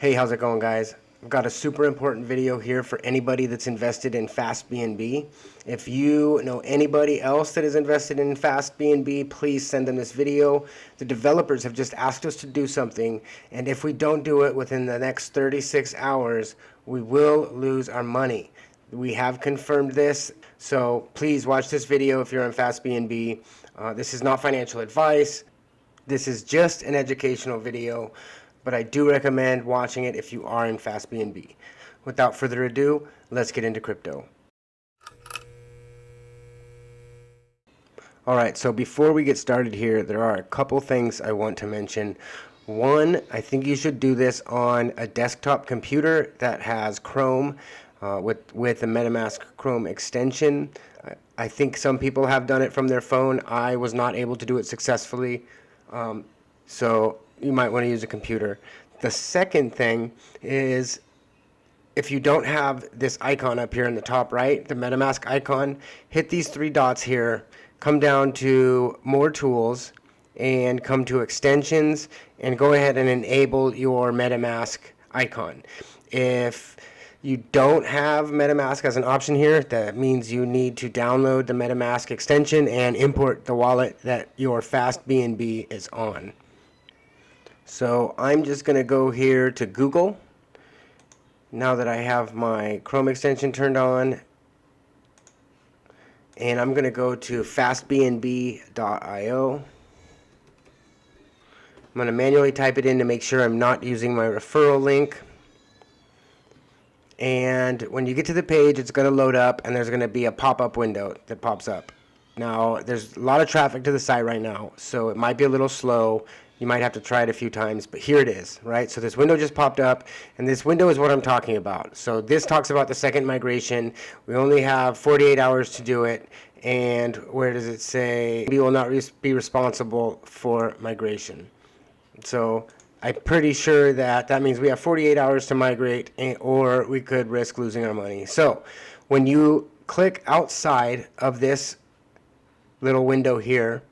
Hey, how's it going, guys? I've got a super important video here for anybody that's invested in FastBNB. If you know anybody else that is invested in FastBNB, please send them this video. The developers have just asked us to do something, and if we don't do it within the next 36 hours, we will lose our money. We have confirmed this, so please watch this video if you're on FastBNB. This is not financial advice. This is just an educational video, but I do recommend watching it if you are in FastBNB. Without further ado, let's get into crypto. Alright, so before we get started here, there are a couple things I want to mention. One, I think you should do this on a desktop computer that has Chrome with the Metamask Chrome extension. I think some people have done it from their phone. I was not able to do it successfully, so you might want to use a computer. The second thing is, if you don't have this icon up here in the top right, the MetaMask icon, hit these three dots here, come down to More Tools, and come to Extensions, and go ahead and enable your MetaMask icon. If you don't have MetaMask as an option here, that means you need to download the MetaMask extension and import the wallet that your FastBNB is on. So I'm just going to go here to Google. Now that I have my Chrome extension turned on, and I'm going to go to fastbnb.io. I'm going to manually type it in to make sure I'm not using my referral link. And when you get to the page, it's going to load up, and there's going to be a pop-up window that pops up. Now, there's a lot of traffic to the site right now, so it might be a little slow. You might have to try it a few times, but here it is, right? So this window just popped up, and this window is what I'm talking about. So this talks about the second migration. We only have 48 hours to do it, and where does it say we will not be responsible for migration? So I'm pretty sure that means we have 48 hours to migrate, or we could risk losing our money. So when you click outside of this little window here,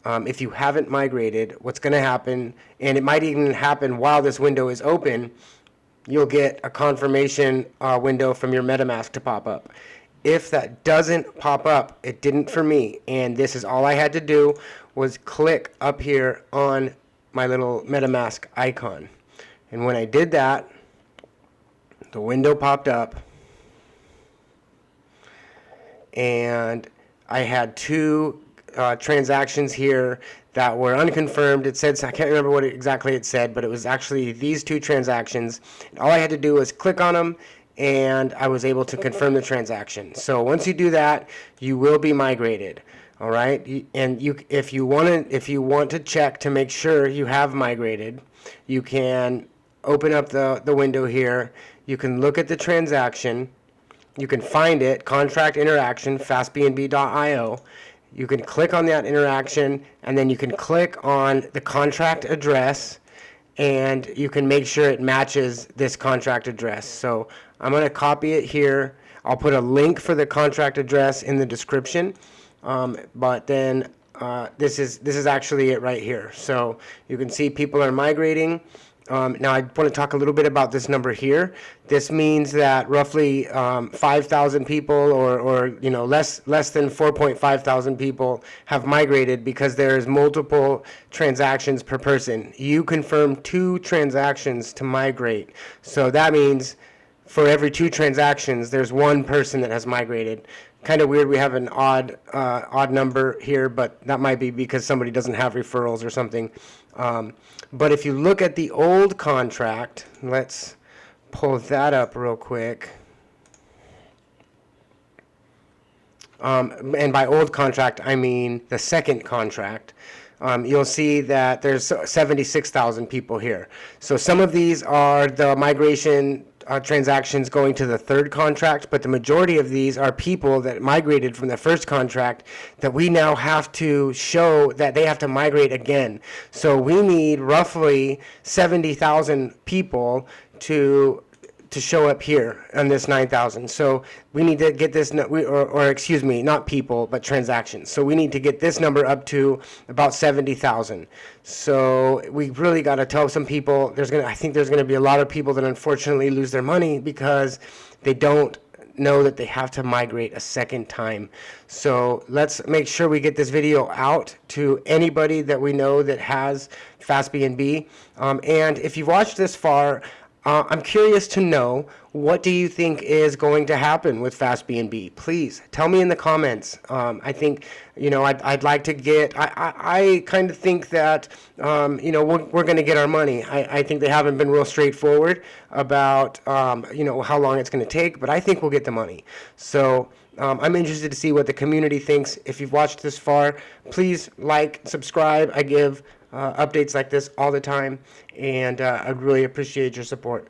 if you haven't migrated, what's going to happen, and it might even happen while this window is open, you'll get a confirmation window from your MetaMask to pop up. If that doesn't pop up, it didn't for me, and this is all I had to do was click up here on my little MetaMask icon. And when I did that, the window popped up, and I had two transactions here that were unconfirmed. It said, I can't remember what exactly it said, but it was actually these two transactions. And all I had to do was click on them, and I was able to confirm the transaction. So once you do that, you will be migrated. All right, and if you want to check to make sure you have migrated, you can open up the window here. You can look at the transaction. You can find it, contract interaction, fastbnb.io. You can click on that interaction, and then you can click on the contract address, and you can make sure it matches this contract address. So I'm going to copy it here. I'll put a link for the contract address in the description, but then this is actually it right here. So you can see people are migrating. Now I want to talk a little bit about this number here. This means that roughly 5,000 people, or you know, less than 4.5 thousand people have migrated, because there's multiple transactions per person. You confirm 2 transactions to migrate, so that means for every 2 transactions, there's 1 person that has migrated. Kind of weird. We have an odd number here, but that might be because somebody doesn't have referrals or something. But if you look at the old contract, let's pull that up real quick. And by old contract, I mean the second contract. You'll see that there's 76,000 people here. So some of these are the migration transactions going to the third contract, but the majority of these are people that migrated from the first contract that we now have to show that they have to migrate again. So we need roughly 70,000 people to to show up here on this 9,000. So we need to get this, or excuse me, not people, but transactions. So we need to get this number up to about 70,000. So we really got to tell some people, I think there's going to be a lot of people that unfortunately lose their money because they don't know that they have to migrate a second time. So let's make sure we get this video out to anybody that we know that has FastBNB. And if you've watched this far, I'm curious to know, what do you think is going to happen with FastBNB? Please tell me in the comments. I think, I'd like to get, I kind of think that, we're going to get our money. I think they haven't been real straightforward about, how long it's going to take, but I think we'll get the money. So I'm interested to see what the community thinks. If you've watched this far, please like, subscribe. I give updates like this all the time, and I really appreciate your support.